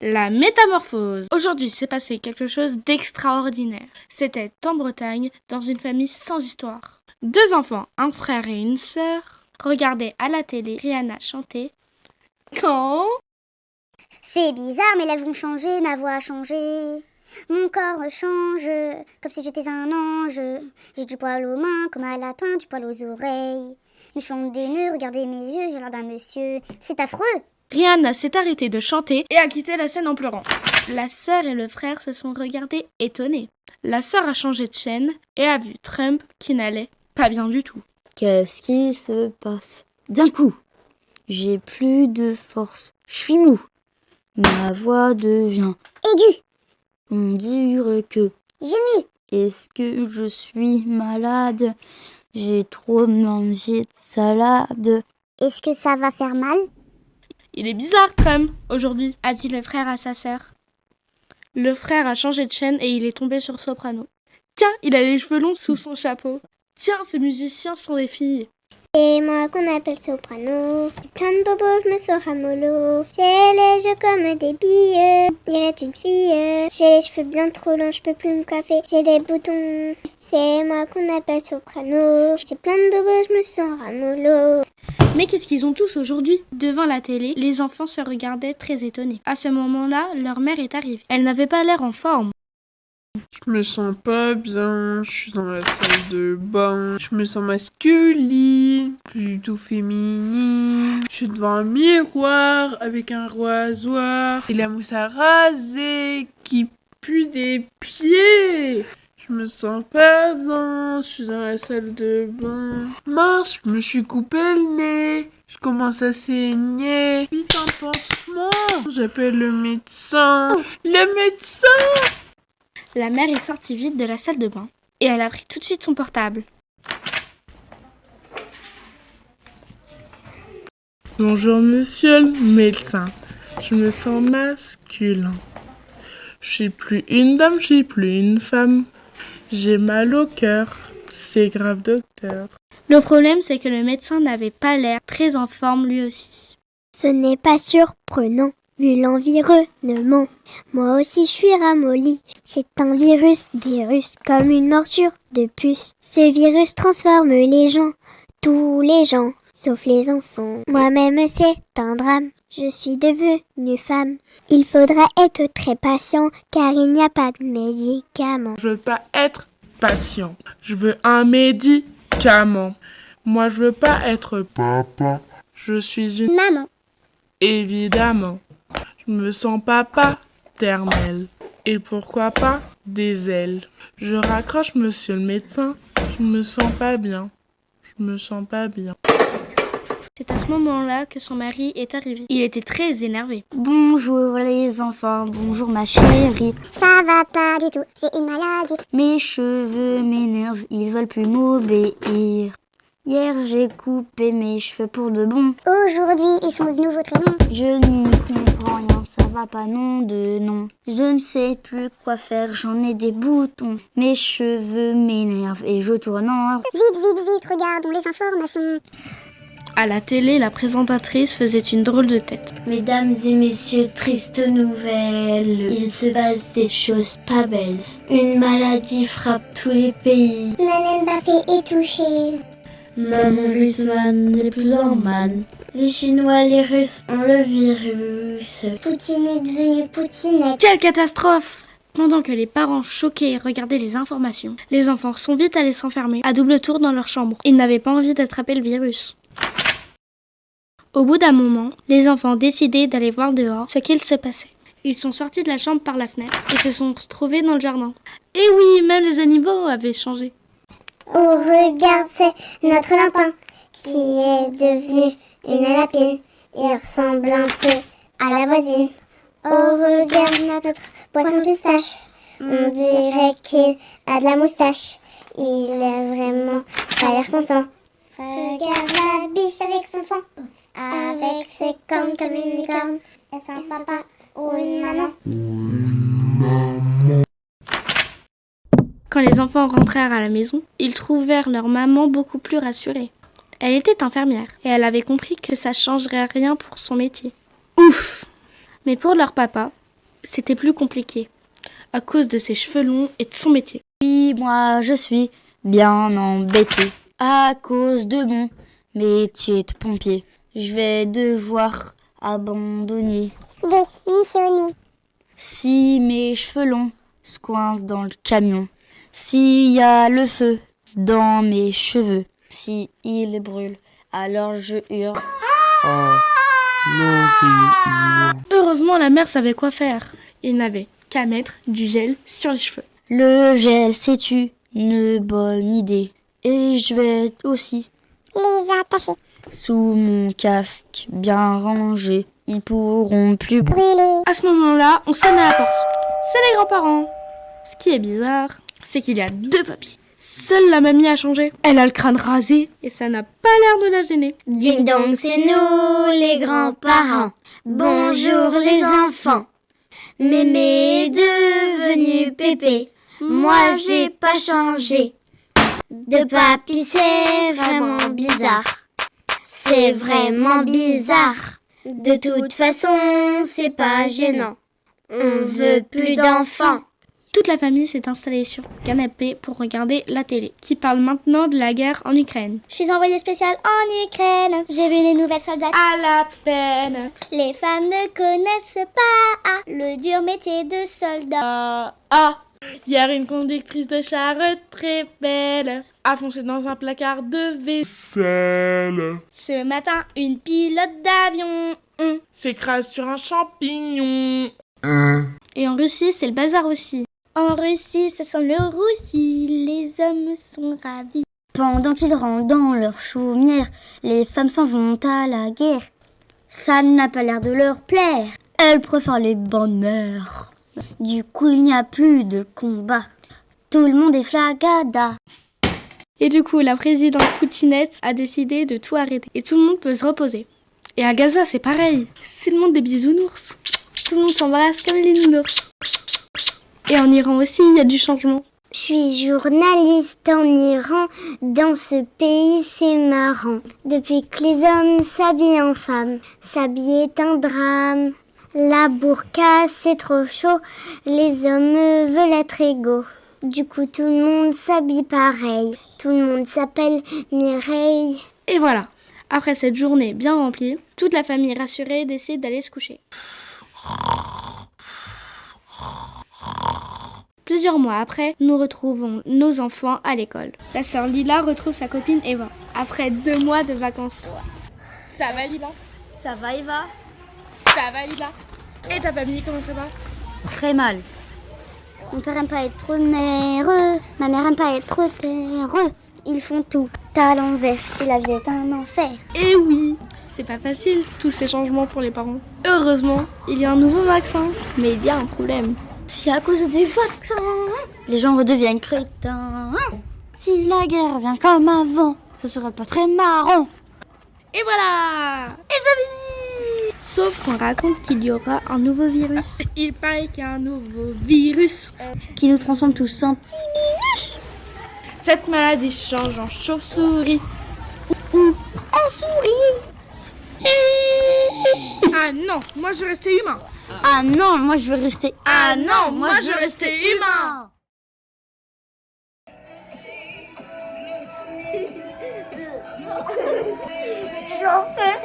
La métamorphose. Aujourd'hui, s'est passé quelque chose d'extraordinaire. C'était en Bretagne, dans une famille sans histoire. 2 enfants, un frère et une sœur, regardaient à la télé Rihanna chanter. Quand C'est bizarre, mes lèvres ont changé, ma voix a changé. Mon corps change, comme si j'étais un ange. J'ai du poil aux mains, comme un lapin, du poil aux oreilles. Mes cheveux ont des nœuds, regardez mes yeux, j'ai l'air d'un monsieur. C'est affreux. Rihanna s'est arrêtée de chanter et a quitté la scène en pleurant. La sœur et le frère se sont regardés étonnés. La sœur a changé de chaîne et a vu Trump qui n'allait pas bien du tout. Qu'est-ce qui se passe? D'un coup, j'ai plus de force. Je suis mou. Ma voix devient Aigu. On dirait que... Gému. Est-ce que je suis malade? J'ai trop mangé de salade. Est-ce que ça va faire mal? Il est bizarre, Trump, aujourd'hui, a dit le frère à sa sœur. Le frère a changé de chaîne et il est tombé sur soprano. Tiens, il a les cheveux longs sous son chapeau. Tiens, ces musiciens sont des filles. C'est moi qu'on appelle soprano. Plein de bobos, je me sens ramollo. J'ai les yeux comme des billes. Dirait une fille. J'ai les cheveux bien trop longs, je peux plus me coiffer. J'ai des boutons. C'est moi qu'on appelle soprano. J'ai plein de bobos, je me sens ramollo. Mais qu'est-ce qu'ils ont tous aujourd'hui? Devant la télé, les enfants se regardaient très étonnés. À ce moment-là, leur mère est arrivée. Elle n'avait pas l'air en forme. Je me sens pas bien, je suis dans la salle de bain, je me sens masculine, plus du tout féminine. Je suis devant un miroir avec un rasoir et la mousse à raser qui pue des pieds. Je me sens pas bien, je suis dans la salle de bain. Mince, je me suis coupé le nez, je commence à saigner. Vite un pansement, j'appelle le médecin. Le médecin! La mère est sortie vite de la salle de bain et elle a pris tout de suite son portable. Bonjour monsieur le médecin, je me sens masculin. Je suis plus une dame, je suis plus une femme. J'ai mal au cœur, c'est grave docteur. Le problème, c'est que le médecin n'avait pas l'air très en forme lui aussi. Ce n'est pas surprenant, vu l'environnement. Moi aussi je suis ramolli. C'est un virus, des Russes, comme une morsure de puce. Ce virus transforme les gens, tous les gens, sauf les enfants. Moi-même c'est un drame, je suis devenue femme. Il faudra être très patient, car il n'y a pas de médicaments. Je veux pas être patient, je veux un médicament. Moi je veux pas être papa, je suis une Maman. évidemment. Je me sens pas paternelle. Et pourquoi pas des ailes. Je raccroche monsieur le médecin, je me sens pas bien. Je me sens pas bien. C'est à ce moment-là que son mari est arrivé. Il était très énervé. Bonjour les enfants, bonjour ma chérie. Ça va pas du tout, j'ai une maladie. Mes cheveux m'énervent, ils veulent plus m'obéir. Hier j'ai coupé mes cheveux pour de bon. Aujourd'hui, ils sont de nouveau très longs. Je n'y comprends rien, ça va pas non de non. Je ne sais plus quoi faire, j'en ai des boutons. Mes cheveux m'énervent et je tourne en rond. Vite, regardons les informations. À la télé, la présentatrice faisait une drôle de tête. Mesdames et messieurs, triste nouvelle, il se passe des choses pas belles. Une maladie frappe tous les pays. Mme Mbappé est touchée. Maman Griezmann n'est plus en manne. Les Chinois, les Russes ont le virus. Poutine est devenue Poutinette. Quelle catastrophe! Pendant que les parents choqués regardaient les informations, les enfants sont vite allés s'enfermer à double tour dans leur chambre. Ils n'avaient pas envie d'attraper le virus. Au bout d'un moment, les enfants décidaient d'aller voir dehors ce qu'il se passait. Ils sont sortis de la chambre par la fenêtre et se sont retrouvés dans le jardin. Et oui, même les animaux avaient changé. Oh, regarde, c'est notre lapin qui est devenu une lapine. Il ressemble un peu à la voisine. Oh, regarde notre poisson pistache. On dirait qu'il a de la moustache. Il est vraiment pas l'air content. Regarde la biche avec son fond. Avec ses cornes comme une licorne. Est-ce un papa ou une maman? Quand les enfants rentrèrent à la maison, ils trouvèrent leur maman beaucoup plus rassurée. Elle était infirmière et elle avait compris que ça changerait rien pour son métier. Ouf! Mais pour leur papa, c'était plus compliqué, à cause de ses cheveux longs et de son métier. Oui, moi je suis bien embêté à cause de mon métier de pompier. Je vais devoir abandonner Démissionner. si mes cheveux longs se coincent dans le camion. S'il y a le feu dans mes cheveux, si il brûle, alors je hurle. Heureusement, la mère savait quoi faire. Il n'avait qu'à mettre du gel sur les cheveux. Le gel, c'est une bonne idée. Et je vais aussi Les attacher. sous mon casque bien rangé. Ils pourront plus Brûler. À ce moment-là, on sonne à la porte. C'est les grands-parents. Ce qui est bizarre, c'est qu'il y a 2 papis. Seule la mamie a changé. Elle a le crâne rasé et ça n'a pas l'air de la gêner. Ding dong, c'est nous les grands-parents. Bonjour les enfants. Mémé est devenu Pépé. Moi j'ai pas changé. De papy c'est vraiment bizarre. C'est vraiment bizarre. De toute façon, c'est pas gênant. On veut plus d'enfants. Toute la famille s'est installée sur le canapé pour regarder la télé, qui parle maintenant de la guerre en Ukraine. Je suis envoyée spéciale en Ukraine. J'ai vu les nouvelles soldats. À la peine. Les femmes ne connaissent pas le dur métier de soldat. Hier, une conductrice de charrette très belle a foncé dans un placard de vaisselle. Ce matin, une pilote d'avion S'écrase sur un champignon. Et en Russie, c'est le bazar aussi. En Russie, ça sent le roussi, les hommes sont ravis. Pendant qu'ils rentrent dans leur chaumière, les femmes s'en vont à la guerre. Ça n'a pas l'air de leur plaire. Elles préfèrent les bonnes mœurs. Du coup, il n'y a plus de combat. Tout le monde est flagada. Et du coup, la présidente Poutinette a décidé de tout arrêter. Et tout le monde peut se reposer. Et à Gaza, c'est pareil. C'est le monde des bisounours. Tout le monde s'embrasse comme les nounours. Et en Iran aussi, il y a du changement. Je suis journaliste en Iran. Dans ce pays, c'est marrant. Depuis que les hommes s'habillent en femmes, s'habiller est un drame. La burqa, c'est trop chaud. Les hommes veulent être égaux. Du coup, tout le monde s'habille pareil. Tout le monde s'appelle Mireille. Et voilà. Après cette journée bien remplie, toute la famille rassurée décide d'aller se coucher. Plusieurs mois après, nous retrouvons nos enfants à l'école. La sœur Lila retrouve sa copine Eva, après 2 mois de vacances. Ça va Lila? Ça va, Eva? Ça va Lila? Et ta famille, comment ça va? Très mal. Mon père aime pas être mère, ma mère aime pas être père. Ils font tout à l'envers et la vie est un enfer. Et oui, c'est pas facile, tous ces changements pour les parents. Heureusement, il y a un nouveau vaccin, mais il y a un problème. Si à cause du vaccin, les gens redeviennent crétins. Si la guerre vient comme avant, ce sera pas très marrant. Et voilà! Et ça finit! Sauf qu'on raconte qu'il y aura un nouveau virus. Il paraît qu'il y a un nouveau virus Qui nous transforme tous en petits. Cette maladie change en chauve-souris. Ou en souris. Ah non, moi je restais humain. Ah non, moi je veux rester. Ah non, moi je veux rester humain. J'en fais